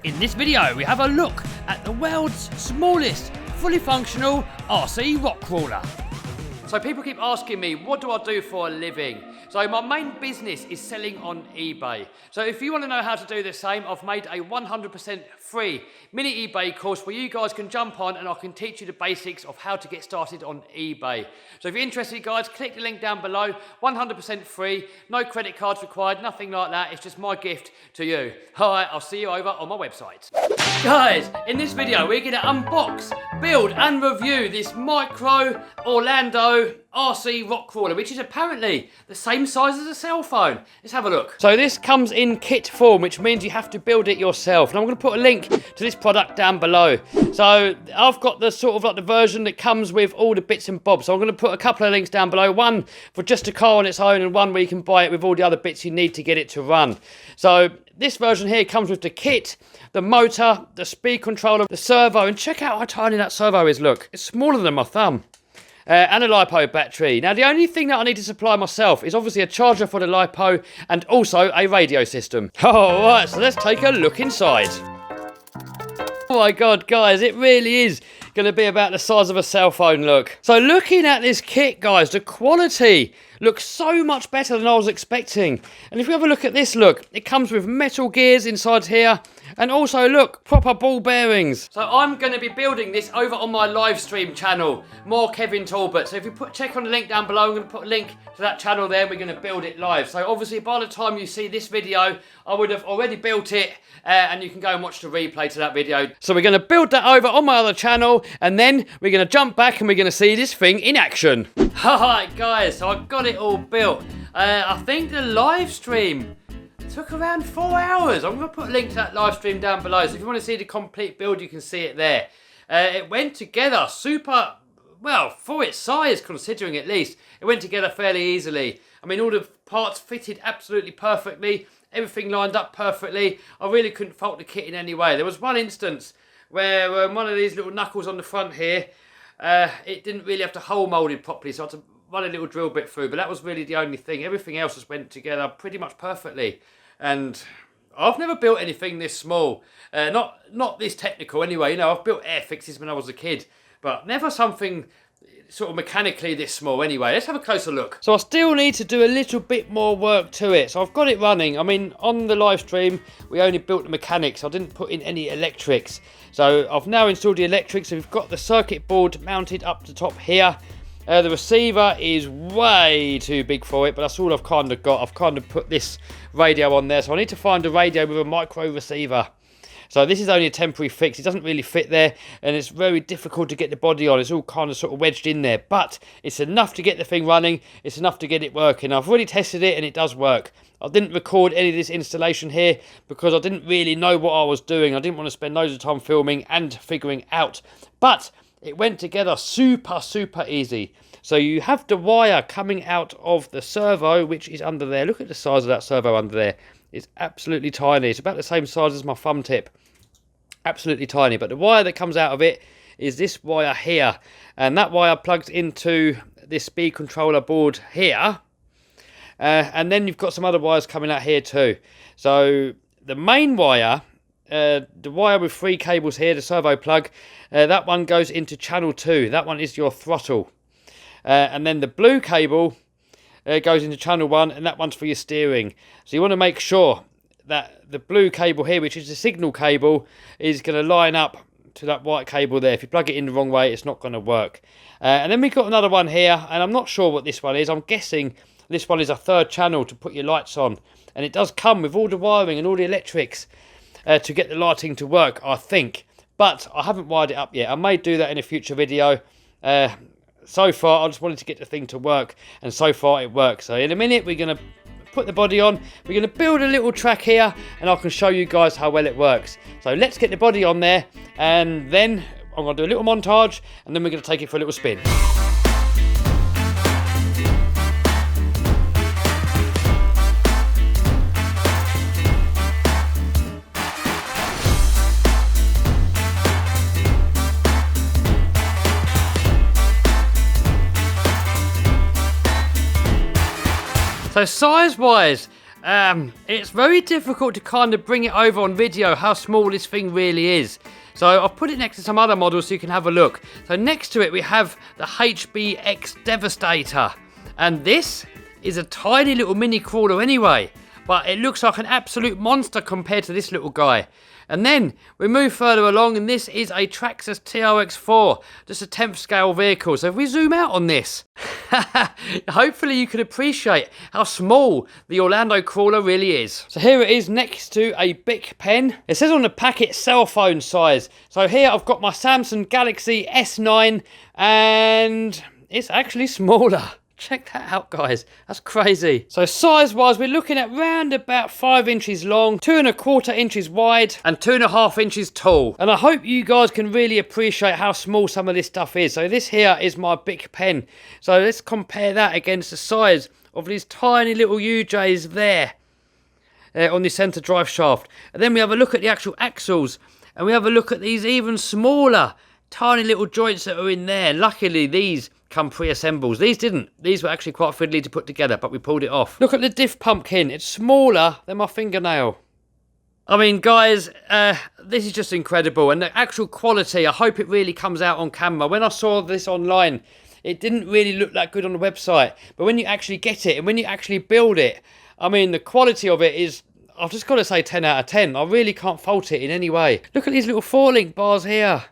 In this video, we have a look at the world's smallest, fully functional RC rock crawler. So people keep asking me, what do I do for a living? So my main business is selling on eBay. So if you want to know how to do the same, I've made a 100% free mini eBay course where you guys can jump on and I can teach you the basics of how to get started on eBay. So if you're interested, guys, click the link down below. 100% free, no credit cards required, nothing like that. It's just my gift to you. All right, I'll see you over on my website. Guys, in this video, we're going to unbox, build and review this micro Orlando RC rock crawler, which is apparently the same size as a cell phone. Let's have a look. So this comes in kit form, which means you have to build it yourself. And I'm going to put a link to this product down below. So I've got the sort of like the version that comes with all the bits and bobs. So I'm going to put a couple of links down below. One for just a car on its own and one where you can buy it with all the other bits you need to get it to run. So this version here comes with the kit, the motor, the speed controller, the servo, and check out how tiny that servo is, look. It's smaller than my thumb. And a LiPo battery. Now the only thing that I need to supply myself is obviously a charger for the LiPo and also a radio system. Alright, so let's take a look inside. Oh my god, guys, it really is going to be about the size of a cell phone, look. So looking at this kit, guys, the quality looks so much better than I was expecting. And if we have a look at this, look, it comes with metal gears inside here. And also, look, proper ball bearings. So I'm going to be building this over on my live stream channel, More Kevin Talbot. So if you check on the link down below, I'm going to put a link to that channel there. We're going to build it live. So obviously, by the time you see this video, I would have already built it. And you can go and watch the replay to that video. So we're going to build that over on my other channel. And then we're going to jump back and we're going to see this thing in action. Alright, guys, so I've got it all built. I think the live stream took around 4 hours. I'm going to put a link to that live stream down below. So if you want to see the complete build, you can see it there. It went together super, well, for its size, considering at least, it went together fairly easily. I mean, all the parts fitted absolutely perfectly. Everything lined up perfectly. I really couldn't fault the kit in any way. There was one instance where one of these little knuckles on the front here, it didn't really have to hole moulded properly, so I had to run a little drill bit through, but that was really the only thing. Everything else just went together pretty much perfectly. And I've never built anything this small. Not this technical anyway. You know, I've built air fixes when I was a kid, but never something sort of mechanically this small anyway. Let's have a closer look. So I still need to do a little bit more work to it. So I've got it running. I mean, on the live stream, we only built the mechanics. I didn't put in any electrics. So I've now installed the electrics. So we've got the circuit board mounted up the top here. The receiver is way too big for it, but that's all I've kind of got. I've kind of put this radio on there, so I need to find a radio with a micro receiver. So this is only a temporary fix. It doesn't really fit there, and it's very difficult to get the body on. It's all kind of sort of wedged in there, but it's enough to get the thing running. It's enough to get it working. I've already tested it, and it does work. I didn't record any of this installation here because I didn't really know what I was doing. I didn't want to spend loads of time filming and figuring out, but it went together super easy. So you have the wire coming out of the servo, which is under there. Look at the size of that servo under there. It's absolutely tiny. It's about the same size as my thumb tip. Absolutely tiny. But the wire that comes out of it is this wire here. And that wire plugs into this speed controller board here. And then you've got some other wires coming out here too. So the main wire, the wire with 3 cables here, the servo plug, that one goes into channel 2. That one is your throttle. And then the blue cable goes into channel 1, and that one's for your steering. So you want to make sure that the blue cable here, which is the signal cable, is going to line up to that white cable there. If you plug it in the wrong way, it's not going to work. And then we've got another one here, and I'm not sure what this one is. I'm guessing this one is a 3rd channel to put your lights on. And it does come with all the wiring and all the electrics to get the lighting to work, I think. But I haven't wired it up yet. I may do that in a future video. So far, I just wanted to get the thing to work, and so far it works. So in a minute, we're going to put the body on. We're going to build a little track here, and I can show you guys how well it works. So let's get the body on there, and then I'm going to do a little montage, and then we're going to take it for a little spin. So size-wise, it's very difficult to kind of bring it over on video how small this thing really is. So I've put it next to some other models so you can have a look. So next to it we have the HBX Devastator. And this is a tiny little mini crawler anyway. But it looks like an absolute monster compared to this little guy. And then we move further along, and this is a Traxxas TRX4, just a 10th scale vehicle. So if we zoom out on this, hopefully you can appreciate how small the Orlando crawler really is. So here it is next to a Bic pen. It says on the packet cell phone size. So here I've got my Samsung Galaxy S9, and it's actually smaller. Check that out, guys. That's crazy. So size-wise, we're looking at round about 5 inches long, 2¼ inches wide, and 2½ inches tall. And I hope you guys can really appreciate how small some of this stuff is. So this here is my Bic pen. So let's compare that against the size of these tiny little UJs there on the centre drive shaft. And then we have a look at the actual axles, and we have a look at these even smaller, tiny little joints that are in there. Luckily, these come pre-assembled. These didn't. These were actually quite fiddly to put together, but we pulled it off. Look at the diff pumpkin. It's smaller than my fingernail. I mean, guys, this is just incredible. And the actual quality, I hope it really comes out on camera. When I saw this online, it didn't really look that good on the website. But when you actually get it and when you actually build it, I mean, the quality of it is, I've just got to say 10 out of 10. I really can't fault it in any way. Look at these little 4-link bars here.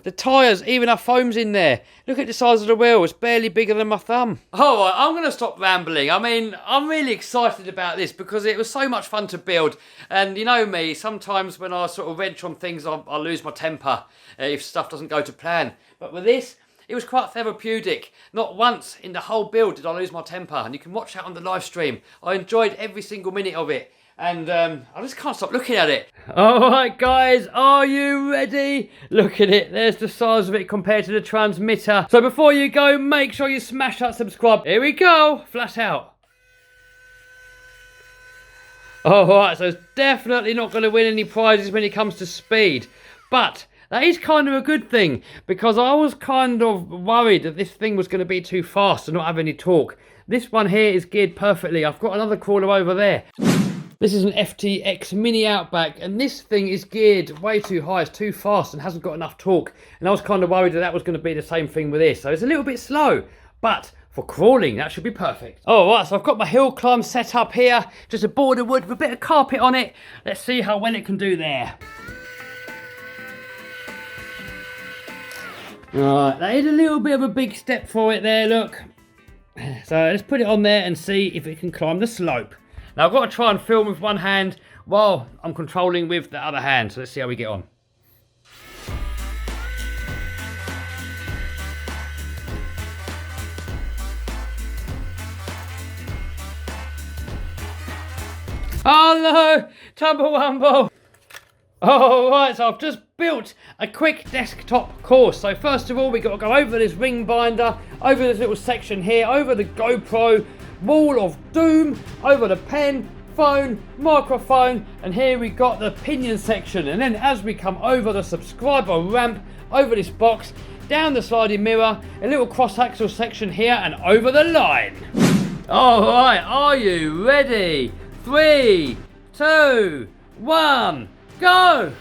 The tyres even have foams in there. Look at the size of the wheel. It's barely bigger than my thumb. Alright, I'm going to stop rambling. I mean, I'm really excited about this because it was so much fun to build. And you know me, sometimes when I sort of wrench on things, I lose my temper if stuff doesn't go to plan. But with this, it was quite therapeutic. Not once in the whole build did I lose my temper. And you can watch that on the live stream. I enjoyed every single minute of it. And I just can't stop looking at it. Alright guys, are you ready? Look at it, there's the size of it compared to the transmitter. So before you go, make sure you smash that subscribe. Here we go, flat out. Alright, so it's definitely not going to win any prizes when it comes to speed. But that is kind of a good thing, because I was kind of worried that this thing was going to be too fast and not have any torque. This one here is geared perfectly. I've got another crawler over there. This is an FTX Mini Outback, and this thing is geared way too high. It's too fast and hasn't got enough torque. And I was kind of worried that that was going to be the same thing with this. So it's a little bit slow, but for crawling, that should be perfect. All right, so I've got my hill climb set up here. Just a board of wood with a bit of carpet on it. Let's see how well it can do there. All right, that is a little bit of a big step for it there, look. So let's put it on there and see if it can climb the slope. Now I've got to try and film with one hand while I'm controlling with the other hand. So let's see how we get on. Oh no! Tumble-wumble! Alright, so I've just built a quick desktop course. So first of all, we've got to go over this ring binder, over this little section here, over the GoPro, wall of doom, over the pen, phone, microphone, and here we got the pinion section. And then as we come over the subscriber ramp, over this box, down the sliding mirror, a little cross-axle section here, and over the line. Alright, are you ready? 3, 2, 1, go!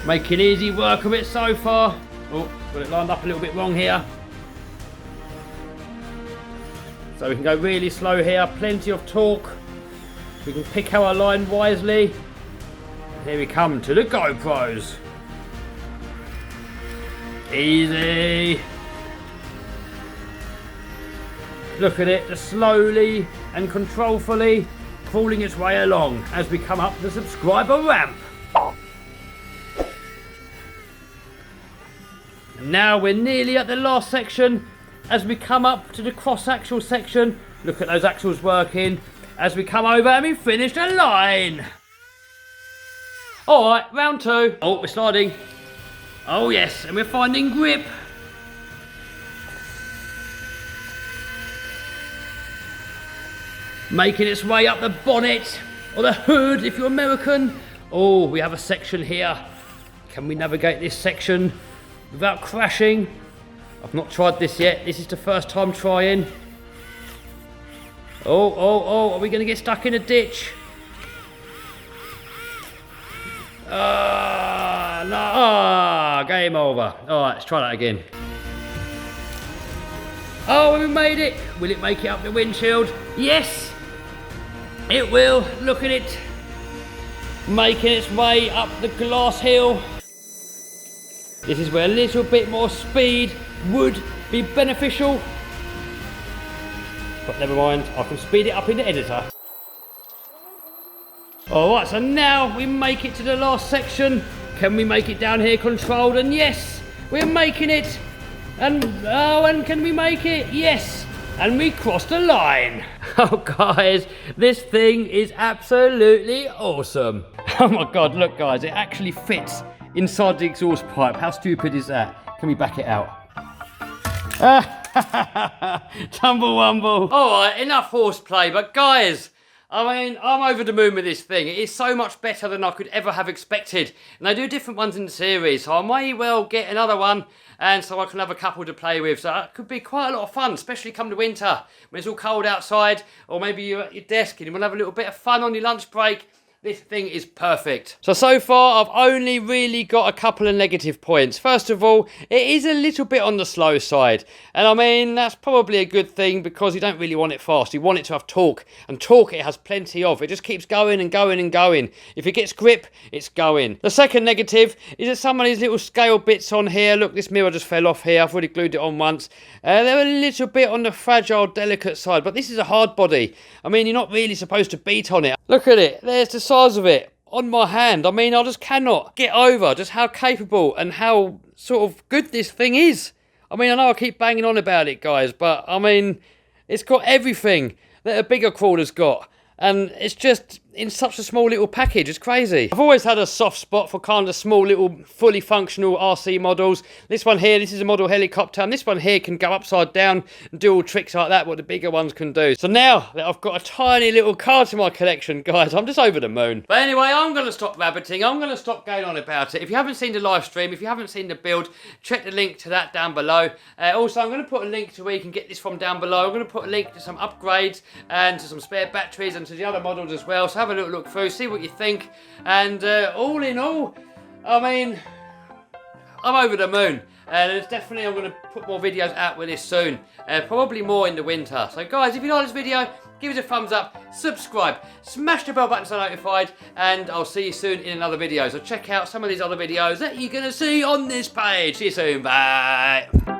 Making easy work of it so far. Oh, got it lined up a little bit wrong here. So we can go really slow here, plenty of torque. We can pick our line wisely. And here we come to the GoPros. Easy. Look at it, just slowly and controlfully crawling its way along as we come up the subscriber ramp. And now we're nearly at the last section. As we come up to the cross-axle section, look at those axles working. As we come over and we finish the line. Alright, round 2. Oh, we're sliding. Oh yes, and we're finding grip. Making its way up the bonnet, or the hood if you're American. Oh, we have a section here. Can we navigate this section without crashing? I've not tried this yet. This is the first time trying. Oh, are we going to get stuck in a ditch? No, game over. Alright, let's try that again. Oh, we made it. Will it make it up the windshield? Yes, it will. Look at it. Making its way up the glass hill. This is where a little bit more speed would be beneficial. But never mind, I can speed it up in the editor. Alright, so now we make it to the last section. Can we make it down here controlled? And yes, we're making it. And can we make it? Yes. And we crossed the line. Oh guys, this thing is absolutely awesome. Oh my god, look guys, it actually fits inside the exhaust pipe. How stupid is that? Can we back it out? Tumble wumble. Alright, enough horseplay, but guys, I mean, I'm over the moon with this thing. It is so much better than I could ever have expected. And they do different ones in the series, so I may well get another one, and so I can have a couple to play with. So it could be quite a lot of fun, especially come to winter, when it's all cold outside, or maybe you're at your desk and you want to have a little bit of fun on your lunch break. This thing is perfect. So far, I've only really got a couple of negative points. First of all, it is a little bit on the slow side. And I mean, that's probably a good thing because you don't really want it fast. You want it to have torque. And torque, it has plenty of. It just keeps going and going and going. If it gets grip, it's going. The second negative is that some of these little scale bits on here, look, this mirror just fell off here. I've already glued it on once. They're a little bit on the fragile, delicate side. But this is a hard body. I mean, you're not really supposed to beat on it. Look at it. There's the size of it on my hand. I mean, I just cannot get over just how capable and how sort of good this thing is. I mean, I know I keep banging on about it, guys, but I mean, it's got everything that a bigger crawler's got. And it's just in such a small little package. It's crazy. I've always had a soft spot for kind of small little fully functional RC models. This one here, this is a model helicopter, and this one here can go upside down and do all tricks like that, what the bigger ones can do. So now that I've got a tiny little car to my collection, guys, I'm just over the moon. But anyway, I'm going to stop rabbiting. I'm going to stop going on about it. If you haven't seen the live stream, if you haven't seen the build, check the link to that down below. Also, I'm going to put a link to where you can get this from down below. I'm going to put a link to some upgrades and to some spare batteries and to the other models as well. So have a little look through, see what you think. And all in all, I mean, I'm over the moon. There's definitely, I'm going to put more videos out with this soon. Probably more in the winter. So guys, if you like this video, give us a thumbs up, subscribe, smash the bell button so notified, and I'll see you soon in another video. So check out some of these other videos that you're going to see on this page. See you soon, bye.